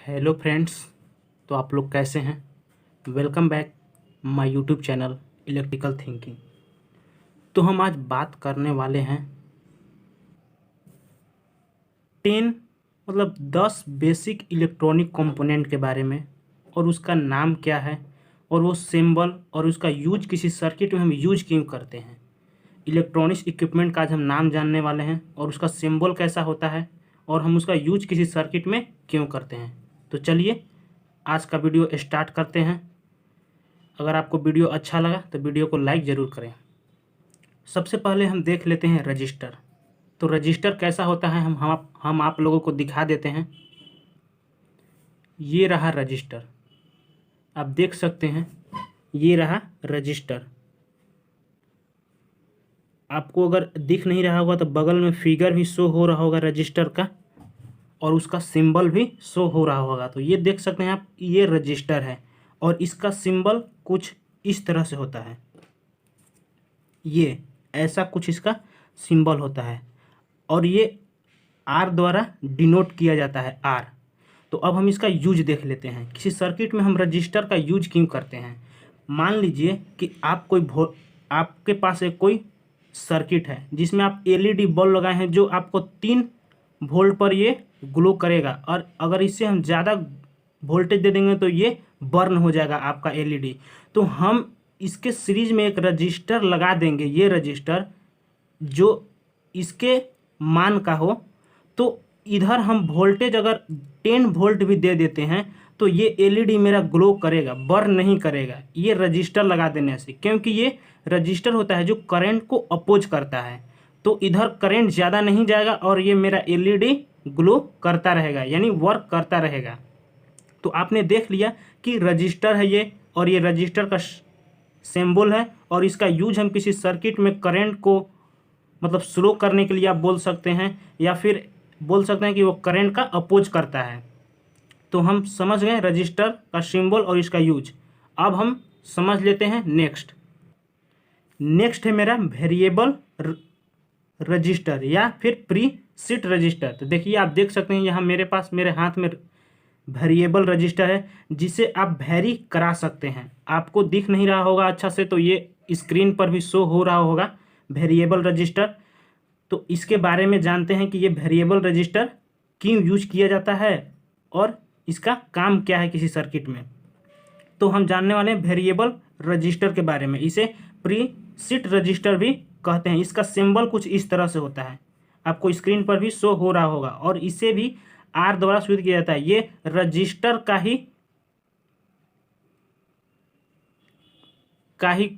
Hello friends. तो आप लोग कैसे हैं? Welcome back my YouTube channel electrical thinking. तो हम आज बात करने वाले हैं 10 10 बेसिक इलेक्ट्रॉनिक कंपोनेंट के बारे में, और उसका नाम क्या है और वो सिंबल और उसका यूज किसी सर्किट में हम यूज क्यों करते हैं। इलेक्ट्रॉनिक्स इक्विपमेंट का आज हम नाम जानने वाले हैं और उसका सिंबल कैसा होता है और हम उसका यूज किसी सर्किट में क्यों करते हैं। तो चलिए आज का वीडियो स्टार्ट करते हैं। अगर आपको वीडियो अच्छा लगा तो वीडियो को लाइक ज़रूर करें। सबसे पहले हम देख लेते हैं रजिस्टर। तो रजिस्टर कैसा होता है हम आप लोगों को दिखा देते हैं। ये रहा रजिस्टर, आप देख सकते हैं। ये रहा रजिस्टर। आपको अगर दिख नहीं रहा होगा तो बगल में फिगर भी शो हो रहा होगा रजिस्टर का, और उसका सिंबल भी शो हो रहा होगा। तो ये देख सकते हैं आप, ये रजिस्टर है और इसका सिंबल कुछ इस तरह से होता है। ये ऐसा कुछ इसका सिंबल होता है और ये आर द्वारा डिनोट किया जाता है, आर। तो अब हम इसका यूज देख लेते हैं। किसी सर्किट में हम रजिस्टर का यूज क्यों करते हैं। मान लीजिए कि आपके पास एक कोई सर्किट है जिसमें आप एलईडी बल्ब लगाए हैं जो आपको 3 वोल्ट पर ये ग्लो करेगा, और अगर इससे हम ज़्यादा वोल्टेज दे देंगे तो ये बर्न हो जाएगा आपका एलईडी। तो हम इसके सीरीज में एक रजिस्टर लगा देंगे। ये रजिस्टर जो इसके मान का हो, तो इधर हम वोल्टेज अगर 10 वोल्ट भी दे देते हैं तो ये एलईडी मेरा ग्लो करेगा, बर्न नहीं करेगा, ये रजिस्टर लगा देने से। क्योंकि ये रजिस्टर होता है जो करंट को अपोज करता है, तो इधर करंट ज़्यादा नहीं जाएगा और ये मेरा एलईडी ग्लो करता रहेगा, यानी वर्क करता रहेगा। तो आपने देख लिया कि रजिस्टर है ये, और ये रजिस्टर का सिंबल है, और इसका यूज हम किसी सर्किट में करंट को स्लो करने के लिए आप बोल सकते हैं, या फिर बोल सकते हैं कि वो करंट का अपोज करता है। तो हम समझ गए रजिस्टर का सिंबल और इसका यूज। अब हम समझ लेते हैं नेक्स्ट है मेरा वेरिएबल रजिस्टर या फिर प्रीसेट रजिस्टर। तो देखिए, आप देख सकते हैं यहाँ मेरे पास मेरे हाथ में वेरिएबल रजिस्टर है जिसे आप वेरी करा सकते हैं। आपको दिख नहीं रहा होगा अच्छा से, तो ये स्क्रीन पर भी शो हो रहा होगा वेरिएबल रजिस्टर। तो इसके बारे में जानते हैं कि ये वेरिएबल रजिस्टर क्यों यूज किया जाता है और इसका काम क्या है किसी सर्किट में। तो हम जानने वाले हैं वेरिएबल रजिस्टर के बारे में। इसे प्रीसेट रजिस्टर भी कहते हैं। इसका सिंबल कुछ इस तरह से होता है, आपको स्क्रीन पर भी शो हो रहा होगा, और इसे भी आर द्वारा सूचित किया जाता है। ये रजिस्टर का ही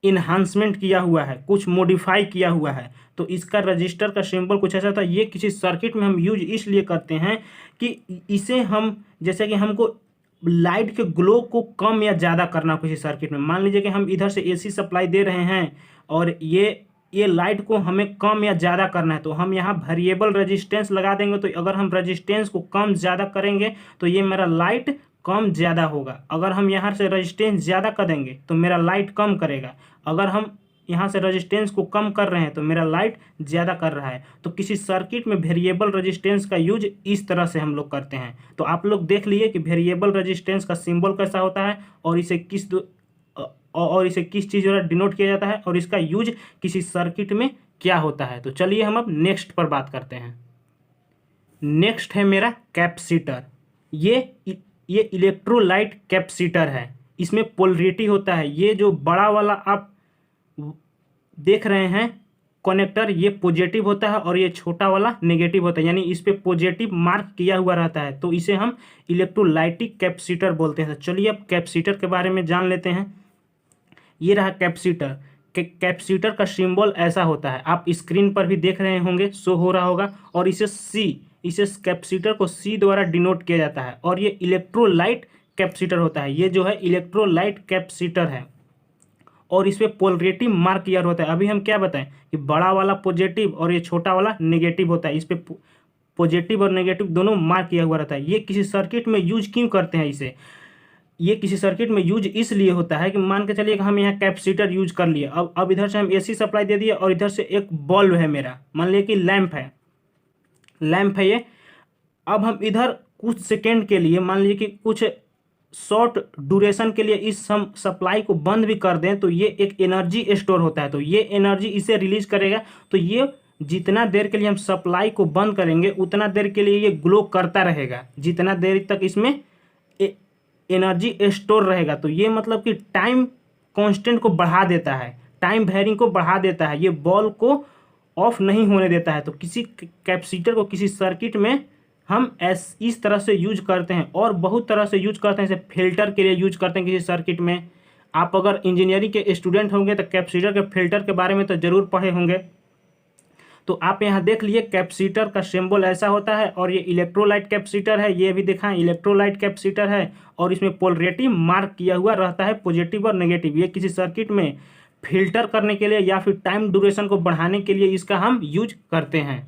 इन्हांसमेंट किया हुआ है, कुछ मॉडिफाई किया हुआ है। तो इसका रजिस्टर का सिंबल कुछ ऐसा था। ये किसी सर्किट में हम यूज इसलिए करते हैं कि इसे हम, जैसे कि हमको लाइट के ग्लो को कम या ज़्यादा करना किसी सर्किट में। मान लीजिए कि हम इधर से एसी सप्लाई दे रहे हैं और ये लाइट को हमें कम या ज़्यादा करना है, तो हम यहाँ वेरिएबल रेजिस्टेंस लगा देंगे। तो अगर हम रेजिस्टेंस को कम ज़्यादा करेंगे तो ये मेरा लाइट कम ज़्यादा होगा। अगर हम यहाँ से रेजिस्टेंस ज़्यादा कर देंगे तो मेरा लाइट कम करेगा। अगर हम यहाँ से रेजिस्टेंस को कम कर रहे हैं तो मेरा लाइट ज़्यादा कर रहा है। तो किसी सर्किट में वेरिएबल रेजिस्टेंस का यूज इस तरह से हम लोग करते हैं। तो आप लोग देख लिए कि वेरिएबल रेजिस्टेंस का सिंबल कैसा होता है और इसे किस चीज़ द्वारा डिनोट किया जाता है और इसका यूज किसी सर्किट में क्या होता है। तो चलिए हम अब नेक्स्ट पर बात करते हैं। नेक्स्ट है मेरा कैपेसिटर। ये इलेक्ट्रोलाइट कैपेसिटर है। इसमें पोलरिटी होता है। ये जो बड़ा वाला आप देख रहे हैं कनेक्टर, ये पॉजिटिव होता है और ये छोटा वाला नेगेटिव होता है, यानी इस पे पॉजिटिव मार्क किया हुआ रहता है। तो इसे हम इलेक्ट्रोलाइटिक कैपेसिटर बोलते हैं। तो चलिए अब कैपेसिटर के बारे में जान लेते हैं। ये रहा कैपेसिटर। कैपेसिटर का सिंबल ऐसा होता है, आप स्क्रीन पर भी देख रहे होंगे, शो हो रहा होगा। और इसे कैपेसिटर को सी द्वारा डिनोट किया जाता है, और ये इलेक्ट्रोलाइट कैपेसिटर होता है। ये जो है इलेक्ट्रोलाइट कैपेसिटर है और इस पे पोलरिटी मार्क किया होता है। अभी हम क्या बताएं कि बड़ा वाला पॉजिटिव और ये छोटा वाला नेगेटिव होता है। इस पे पॉजिटिव और नेगेटिव दोनों मार्क किया हुआ रहता है। ये किसी सर्किट में यूज क्यों करते हैं इसे। ये किसी सर्किट में यूज इसलिए होता है कि मान के चलिए कि हम यहाँ कैपेसिटर यूज कर लिए। अब इधर से हम एसी सप्लाई दे दिए और इधर से एक बल्ब है मेरा, मान लीजिए कि लैंप है ये। अब हम इधर कुछ सेकेंड के लिए, मान लीजिए कि कुछ शॉर्ट ड्यूरेशन के लिए इस हम सप्लाई को बंद भी कर दें तो ये एक एनर्जी स्टोर होता है, तो ये एनर्जी इसे रिलीज करेगा। तो ये जितना देर के लिए हम सप्लाई को बंद करेंगे उतना देर के लिए ये ग्लो करता रहेगा, जितना देर तक इसमें एनर्जी स्टोर रहेगा। तो ये मतलब कि टाइम कांस्टेंट को बढ़ा देता है, टाइम वेरिंग को बढ़ा देता है, ये बॉल को ऑफ नहीं होने देता है। तो किसी कैपेसिटर को किसी सर्किट में हम इस तरह से यूज करते हैं, और बहुत तरह से यूज करते हैं। जैसे फिल्टर के लिए यूज करते हैं किसी सर्किट में। आप अगर इंजीनियरिंग के स्टूडेंट होंगे तो कैपेसिटर के फिल्टर के बारे में तो ज़रूर पढ़े होंगे। तो आप यहाँ देख लिए कैपेसिटर का सिंबल ऐसा होता है, और ये इलेक्ट्रोलाइट कैपेसिटर है, ये भी दिखाएं इलेक्ट्रोलाइट कैपेसिटर है, और इसमें पोलरेटिव मार्क किया हुआ रहता है, पॉजिटिव और नेगेटिव। ये किसी सर्किट में फिल्टर करने के लिए या फिर टाइम ड्यूरेशन को बढ़ाने के लिए इसका हम यूज करते हैं।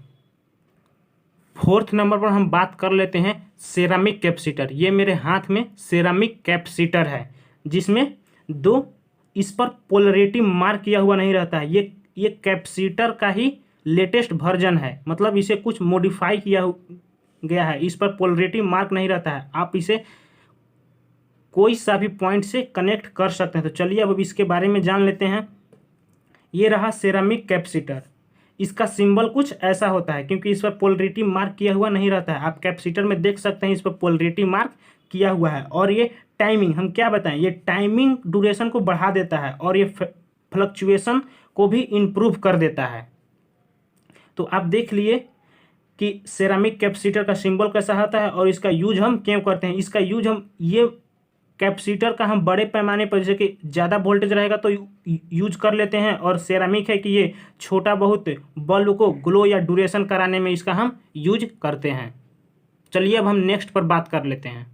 फोर्थ नंबर पर हम बात कर लेते हैं सेरामिक कैपेसिटर। ये मेरे हाथ में सेरामिक कैपेसिटर है, जिसमें दो इस पर पोलरेटिव मार्क किया हुआ नहीं रहता है। ये कैपेसिटर का ही लेटेस्ट वर्जन है, मतलब इसे कुछ मॉडिफाई किया गया है, इस पर पोलरेटिव मार्क नहीं रहता है। आप इसे कोई सा भी पॉइंट से कनेक्ट कर सकते हैं। तो चलिए अब इसके बारे में जान लेते हैं। ये रहा सेरामिक कैपेसिटर, इसका सिंबल कुछ ऐसा होता है, क्योंकि इस पर पोलरेटिव मार्क किया हुआ नहीं रहता है। आप कैपेसिटर में देख सकते हैं इस पर पोलरेटिव मार्क किया हुआ है। और ये टाइमिंग, हम क्या बताएं, ये टाइमिंग ड्यूरेशन को बढ़ा देता है, और ये फ्लक्चुएशन को भी इम्प्रूव कर देता है। तो आप देख लिए कि सेरामिक कैपेसिटर का सिंबल कैसा होता है, और इसका यूज हम क्यों करते हैं। इसका यूज हम ये कैपेसिटर का हम बड़े पैमाने पर, जैसे कि ज़्यादा वोल्टेज रहेगा तो यूज कर लेते हैं, और सेरामिक है कि ये छोटा बहुत बल्ब को ग्लो या ड्यूरेशन कराने में इसका हम यूज करते हैं। चलिए अब हम नेक्स्ट पर बात कर लेते हैं।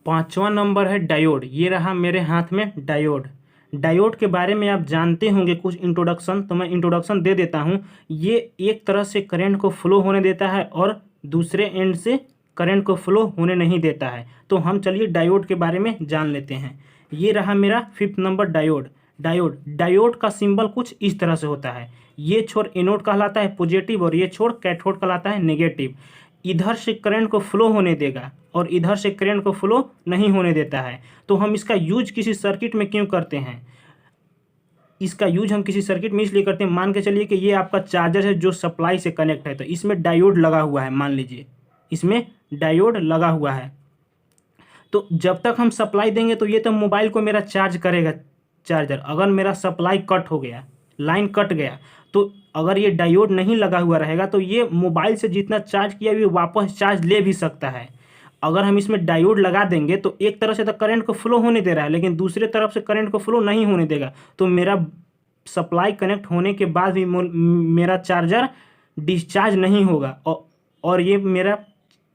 5वां नंबर है डायोड। ये रहा मेरे हाथ में डायोड। डायोड के बारे में आप जानते होंगे कुछ इंट्रोडक्शन, तो मैं इंट्रोडक्शन दे देता हूँ। ये एक तरह से करंट को फ्लो होने देता है और दूसरे एंड से करंट को फ्लो होने नहीं देता है। तो हम चलिए डायोड के बारे में जान लेते हैं। ये रहा मेरा 5th नंबर डायोड। डायोड का सिंबल कुछ इस तरह से होता है। ये छोर एनोड कहलाता है पॉजिटिव, और ये छोर कैथोड कहलाता है नेगेटिव। इधर से करंट को फ्लो होने देगा और इधर से करंट को फ्लो नहीं होने देता है। तो हम इसका यूज किसी सर्किट में क्यों करते हैं, इसका यूज हम किसी सर्किट में इसलिए करते हैं, मान के चलिए कि ये आपका चार्जर है जो सप्लाई से कनेक्ट है, तो इसमें डायोड लगा हुआ है। मान लीजिए इसमें डायोड लगा हुआ है, तो जब तक हम सप्लाई देंगे तो ये तो मोबाइल को मेरा चार्ज करेगा चार्जर। अगर मेरा सप्लाई कट हो गया, लाइन कट गया, तो अगर ये डायोड नहीं लगा हुआ रहेगा तो ये मोबाइल से जितना चार्ज किया हुआ वापस चार्ज ले भी सकता है। अगर हम इसमें डायोड लगा देंगे तो एक तरह से तो करंट को फ्लो होने दे रहा है, लेकिन दूसरे तरफ से करंट को फ्लो नहीं होने देगा, तो मेरा सप्लाई कनेक्ट होने के बाद भी मेरा चार्जर डिस्चार्ज नहीं होगा, और ये मेरा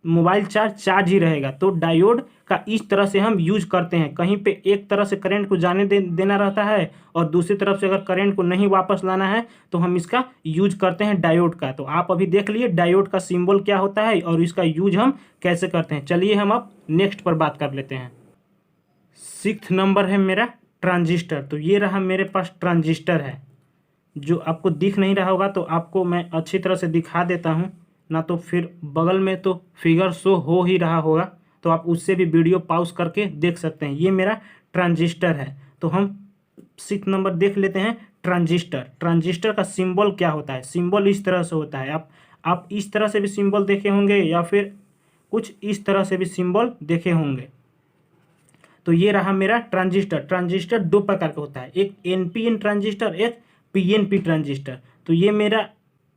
मोबाइल चार्ज ही रहेगा। तो डायोड का इस तरह से हम यूज करते हैं। कहीं पे एक तरह से करंट को जाने देना रहता है, और दूसरी तरफ से अगर करंट को नहीं वापस लाना है तो हम इसका यूज करते हैं डायोड का। तो आप अभी देख लिए डायोड का सिंबल क्या होता है और इसका यूज हम कैसे करते हैं। चलिए हम अब नेक्स्ट पर बात कर लेते हैं। 6th नंबर है मेरा ट्रांजिस्टर। तो ये रहा मेरे पास ट्रांजिस्टर है, जो आपको दिख नहीं रहा होगा, तो आपको मैं अच्छी तरह से दिखा देता हूँ, ना तो फिर बगल में तो फिगर शो हो ही रहा होगा, तो आप उससे भी वीडियो पॉज करके देख सकते हैं। ये मेरा ट्रांजिस्टर है। तो हम 6th नंबर देख लेते हैं ट्रांजिस्टर का सिंबल क्या होता है। सिंबल इस तरह से होता है, आप इस तरह से भी सिंबल देखे होंगे या फिर कुछ इस तरह से भी सिंबल देखे होंगे। तो ये रहा मेरा ट्रांजिस्टर 2 प्रकार का होता है, एक एनपीएन ट्रांजिस्टर, एक पीएनपी ट्रांजिस्टर। तो ये मेरा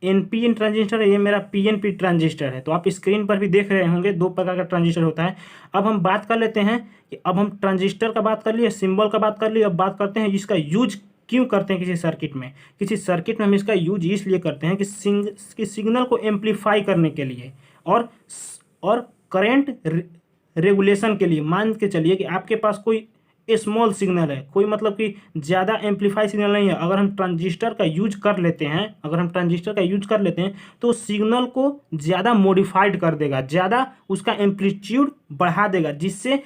एनपीएन ट्रांजिस्टर है, ये मेरा पीएनपी ट्रांजिस्टर है। तो आप स्क्रीन पर भी देख रहे होंगे 2 प्रकार का ट्रांजिस्टर होता है। अब हम बात कर लेते हैं कि अब हम ट्रांजिस्टर का बात कर लिए, सिंबल का बात कर लिए, अब बात करते हैं इसका यूज क्यों करते हैं किसी सर्किट में। किसी सर्किट में हम इसका यूज इसलिए करते हैं कि सिग्नल को एम्पलीफाई करने के लिए और करंट रेगुलेशन के लिए। मान के चलिए कि आपके पास कोई स्मॉल सिग्नल है, कोई मतलब कि ज़्यादा एम्पलीफाई सिग्नल नहीं है। अगर हम ट्रांजिस्टर का यूज कर लेते हैं तो सिग्नल को ज़्यादा मॉडिफाइड कर देगा, ज़्यादा उसका एम्पलीट्यूड बढ़ा देगा, जिससे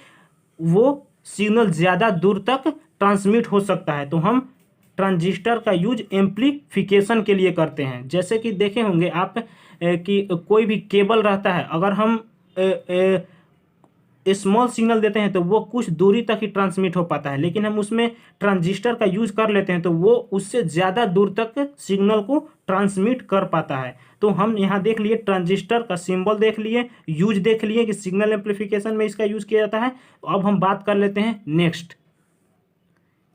वो सिग्नल ज़्यादा दूर तक ट्रांसमिट हो सकता है। तो हम ट्रांजिस्टर का यूज एम्पलीफिकेशन के लिए करते हैं। जैसे कि देखे होंगे आप कि कोई भी केबल रहता है, अगर हम स्मॉल सिग्नल देते हैं तो वो कुछ दूरी तक ही ट्रांसमिट हो पाता है, लेकिन हम उसमें ट्रांजिस्टर का यूज कर लेते हैं तो वो उससे ज़्यादा दूर तक सिग्नल को ट्रांसमिट कर पाता है। तो हम यहाँ देख लिए ट्रांजिस्टर का सिंबल, देख लिए यूज, देख लिए कि सिग्नल एम्पलीफिकेशन में इसका यूज किया जाता है। तो अब हम बात कर लेते हैं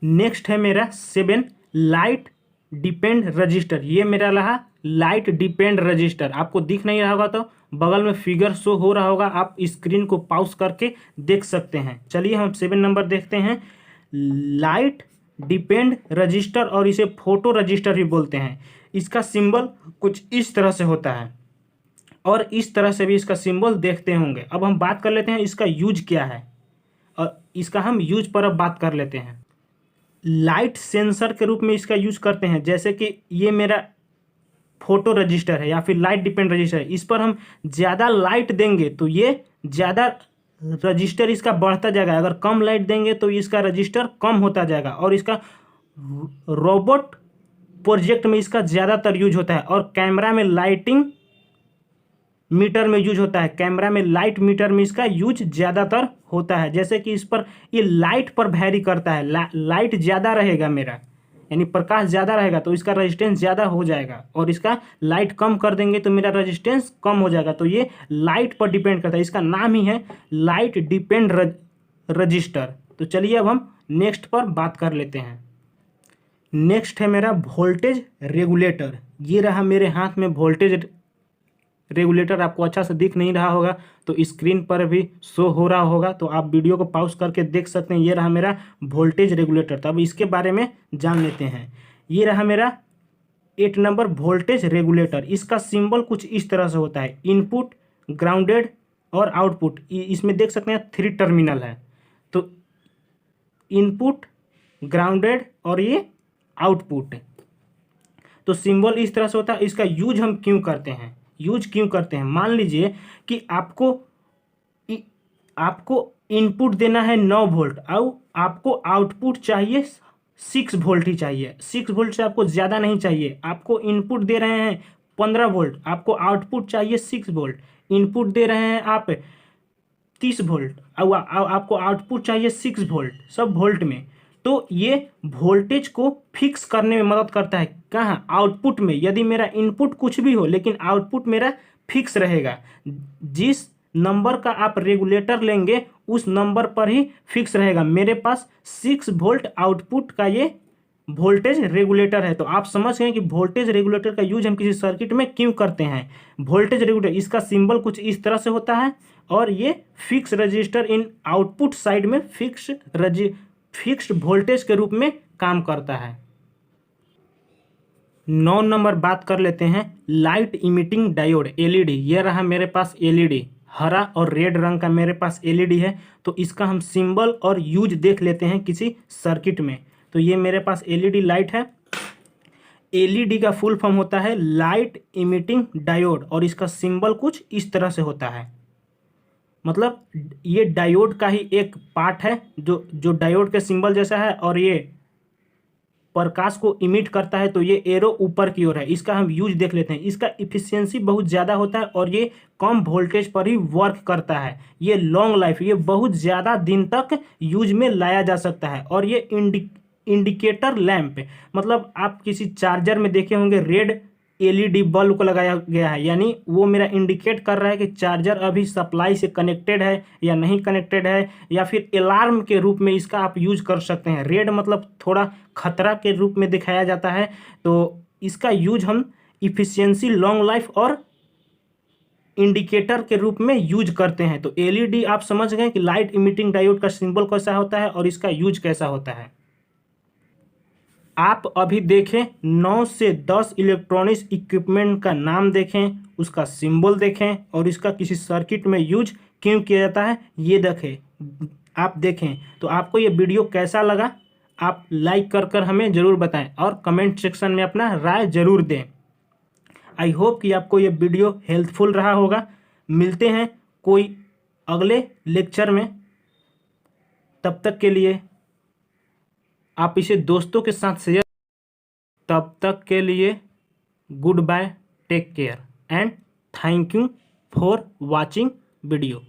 नेक्स्ट है मेरा 7 लाइट डिपेंड रजिस्टर। ये मेरा रहा लाइट डिपेंड रजिस्टर। आपको दिख नहीं रहा होगा तो बगल में फिगर शो हो रहा होगा, आप स्क्रीन को पॉज करके देख सकते हैं। चलिए हम 7 नंबर देखते हैं। लाइट डिपेंड रजिस्टर, और इसे फोटो रजिस्टर भी बोलते हैं। इसका सिंबल कुछ इस तरह से होता है और इस तरह से भी इसका सिंबल देखते होंगे। अब हम बात कर लेते हैं इसका यूज क्या है, और इसका हम यूज पर अब बात कर लेते हैं। लाइट सेंसर के रूप में इसका यूज करते हैं, जैसे कि ये मेरा फोटो रजिस्टर है या फिर लाइट डिपेंड रजिस्टर है। इस पर हम ज़्यादा लाइट देंगे तो ये ज़्यादा रजिस्टर इसका बढ़ता जाएगा, अगर कम लाइट देंगे तो इसका रजिस्टर कम होता जाएगा। और इसका रोबोट प्रोजेक्ट में इसका ज़्यादातर यूज होता है, और कैमरा में लाइटिंग मीटर में यूज होता है। कैमरा में लाइट मीटर में इसका यूज ज़्यादातर होता है। जैसे कि इस पर ये लाइट पर वैरी करता है, लाइट ज़्यादा रहेगा मेरा, यानी प्रकाश ज़्यादा रहेगा तो इसका रेजिस्टेंस ज़्यादा हो जाएगा, और इसका लाइट कम कर देंगे तो मेरा रेजिस्टेंस कम हो जाएगा। तो ये लाइट पर डिपेंड करता है, इसका नाम ही है लाइट डिपेंड रजिस्टर। तो चलिए अब हम नेक्स्ट पर बात कर लेते हैं। नेक्स्ट है मेरा वोल्टेज रेगुलेटर। ये रहा मेरे हाथ में वोल्टेज रेगुलेटर। आपको अच्छा से दिख नहीं रहा होगा तो स्क्रीन पर भी शो हो रहा होगा, तो आप वीडियो को पॉज करके देख सकते हैं। ये रहा मेरा वोल्टेज रेगुलेटर। तो अब इसके बारे में जान लेते हैं। ये रहा मेरा 8 नंबर वोल्टेज रेगुलेटर। इसका सिंबल कुछ इस तरह से होता है, इनपुट, ग्राउंडेड और आउटपुट। इसमें देख सकते हैं 3 टर्मिनल है, तो इनपुट, ग्राउंडेड और ये आउटपुट। तो सिंबल इस तरह से होता है। इसका यूज हम क्यों करते हैं, मान लीजिए कि आपको इनपुट देना है 9 वोल्ट और आपको आउटपुट चाहिए 6 वोल्ट ही चाहिए। 6 वोल्ट से आपको ज़्यादा नहीं चाहिए। आपको इनपुट दे रहे हैं 15 वोल्ट, आपको आउटपुट चाहिए 6 वोल्ट। इनपुट दे रहे हैं आप 30 वोल्ट और आपको आउटपुट चाहिए 6 वोल्ट, सब वोल्ट में। तो ये वोल्टेज को फिक्स करने में मदद करता है। कहाँ? आउटपुट में। यदि मेरा इनपुट कुछ भी हो लेकिन आउटपुट मेरा फिक्स रहेगा, जिस नंबर का आप रेगुलेटर लेंगे उस नंबर पर ही फिक्स रहेगा। मेरे पास 6 वोल्ट आउटपुट का ये वोल्टेज रेगुलेटर है। तो आप समझ गए कि वोल्टेज रेगुलेटर का यूज हम किसी सर्किट में क्यों करते हैं। वोल्टेज रेगुलेटर, इसका सिंबल कुछ इस तरह से होता है, और ये फिक्स रजिस्टर इन आउटपुट साइड में फिक्स्ड वोल्टेज के रूप में काम करता है। 9 नंबर बात कर लेते हैं लाइट इमिटिंग डायोड, एलईडी। ये रहा मेरे पास एलईडी, हरा और रेड रंग का मेरे पास एलईडी है। तो इसका हम सिंबल और यूज देख लेते हैं किसी सर्किट में। तो ये मेरे पास एलईडी लाइट है। एलईडी का फुल फॉर्म होता है लाइट इमिटिंग डायोड, और इसका सिंबल कुछ इस तरह से होता है। मतलब ये डायोड का ही एक पार्ट है जो डायोड के सिंबल जैसा है, और ये प्रकाश को इमिट करता है। तो ये एरो ऊपर की ओर है। इसका हम यूज देख लेते हैं। इसका इफिशियंसी बहुत ज़्यादा होता है और ये कम वोल्टेज पर ही वर्क करता है। ये लॉन्ग लाइफ, ये बहुत ज़्यादा दिन तक यूज में लाया जा सकता है। और ये इंडिकेटर लैंप, मतलब आप किसी चार्जर में देखे होंगे रेड एलईडी बल्ब को लगाया गया है, यानी वो मेरा इंडिकेट कर रहा है कि चार्जर अभी सप्लाई से कनेक्टेड है या नहीं कनेक्टेड है। या फिर अलार्म के रूप में इसका आप यूज कर सकते हैं। रेड मतलब थोड़ा खतरा के रूप में दिखाया जाता है। तो इसका यूज हम इफिशियंसी, लॉन्ग लाइफ और इंडिकेटर के रूप में यूज करते हैं। तो एलईडी आप समझ गए कि लाइट इमिटिंग डायोड का सिंबल कैसा होता है और इसका यूज कैसा होता है। आप अभी देखें 9 से 10 इलेक्ट्रॉनिक्स इक्विपमेंट का नाम देखें, उसका सिंबल देखें और इसका किसी सर्किट में यूज क्यों किया जाता है ये आप देखें। तो आपको ये वीडियो कैसा लगा आप लाइक कर हमें ज़रूर बताएं और कमेंट सेक्शन में अपना राय ज़रूर दें। आई होप कि आपको ये वीडियो हेल्पफुल रहा होगा। मिलते हैं कोई अगले लेक्चर में, तब तक के लिए आप इसे दोस्तों के साथ शेयर। तब तक के लिए goodbye, take care and thank you for watching video.